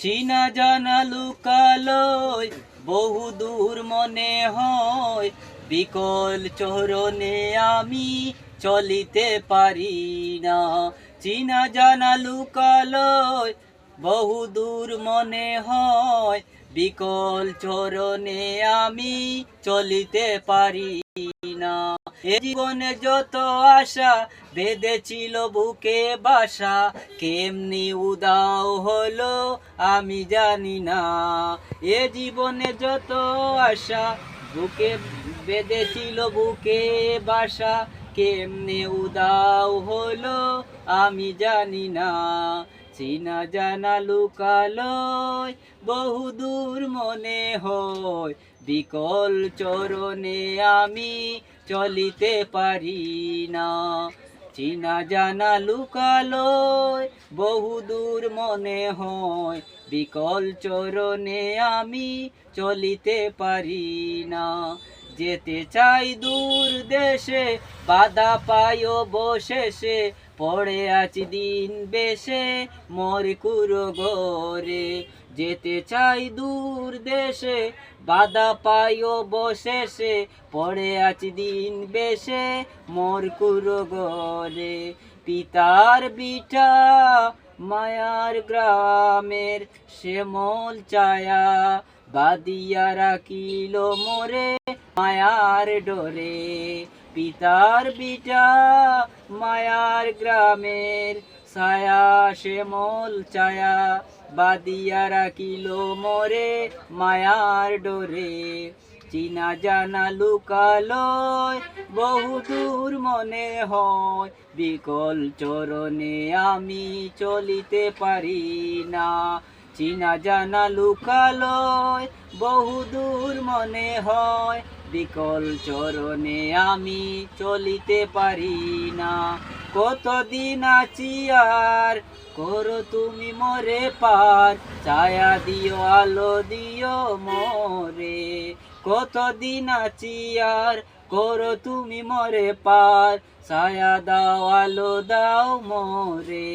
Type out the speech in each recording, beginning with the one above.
চিনা জানা লুকালয় বহুদূর মনে হয়, বিকল চরণে আমি চলিতে পারি না। চিনা জানা লুকালয় বহুদূর মনে হয়, বিকল চরণে আমি চলিতে পারি না। এ জীবনে যত আশা বেঁধেছিল বুকে বাসা, কেমনি উদাও হলো আমি জানি না। এ জীবনে যত আশা বুকে বেঁধেছিল বুকে বাসা, কেমনে উদাও হলো আমি জানি না। চিনা জানা লুকালয় বহুদূর মনে হয়, বিকল চরণে আমি চলিতে পারি না। চিনা জানা লুকালয় বহুদূর মনে হয়, বিকল চরণে আমি চলিতে পারি না। যেতে চাই দূর দেশে, বাধা পাই অবশেষে, পড়ে আছি দিন বেশে মোর কুরো গরে। যেতে চাই দূর দেশে, বাধা পাই অবশেষে, পড়ে আছি দিন বেশে মোর কুরো গরে। পিতার বিটা মায়ার গ্রামের শ্যামল ছায়া, বাদিয়া রাখিল মোরে মায়ার ডোরে। পিতার বিটা মায়ার গ্রামের ছায়া, শ্যামল ছায়া, বাদিয়া রাখিল মোরে মায়ার ডোরে। চিনা জানা লুকালয় বহুদূর মনে হয়, বিকল চরণে আমি চলিতে পারি না। চিনা জানা লুকালয় বহুদূর মনে হয়, বিকল চরণে আমি চলিতে পারি না। কতদিন আছি আর করো তুমি মরে পার, ছায়া দিও আলো দিও মোরে। কতদিন আছি আর করো তুমি মরে পার, ছায়া দাও আলো দাও মোরে।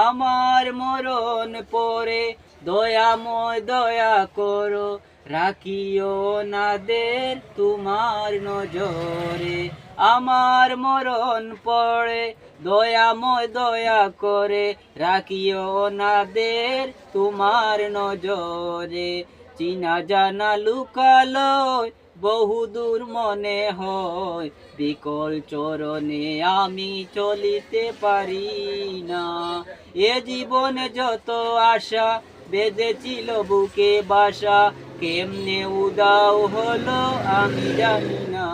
আমার মরণ পরে দয়াময় দয়া করো, রাখিও নাদের তোমার নজরে। আমার মরণ পড়ে দয়াময় দয়া করে, রাখিও নাদের তোমার নজরে। চিনা জানা লুকালয় বহুদূর মনে হয়, বিকল চরণে আমি চলিতে পারি না। এ জীবনে যত আশা বেঁধেছিল বুকে বাসা, কেমনে উদাও হলো আমি জানি না।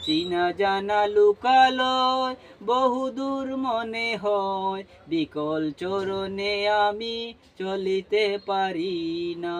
চিনা জানা লুকালয় বহুদূর মনে হয়, বিকল চরণে আমি চলিতে পারি না।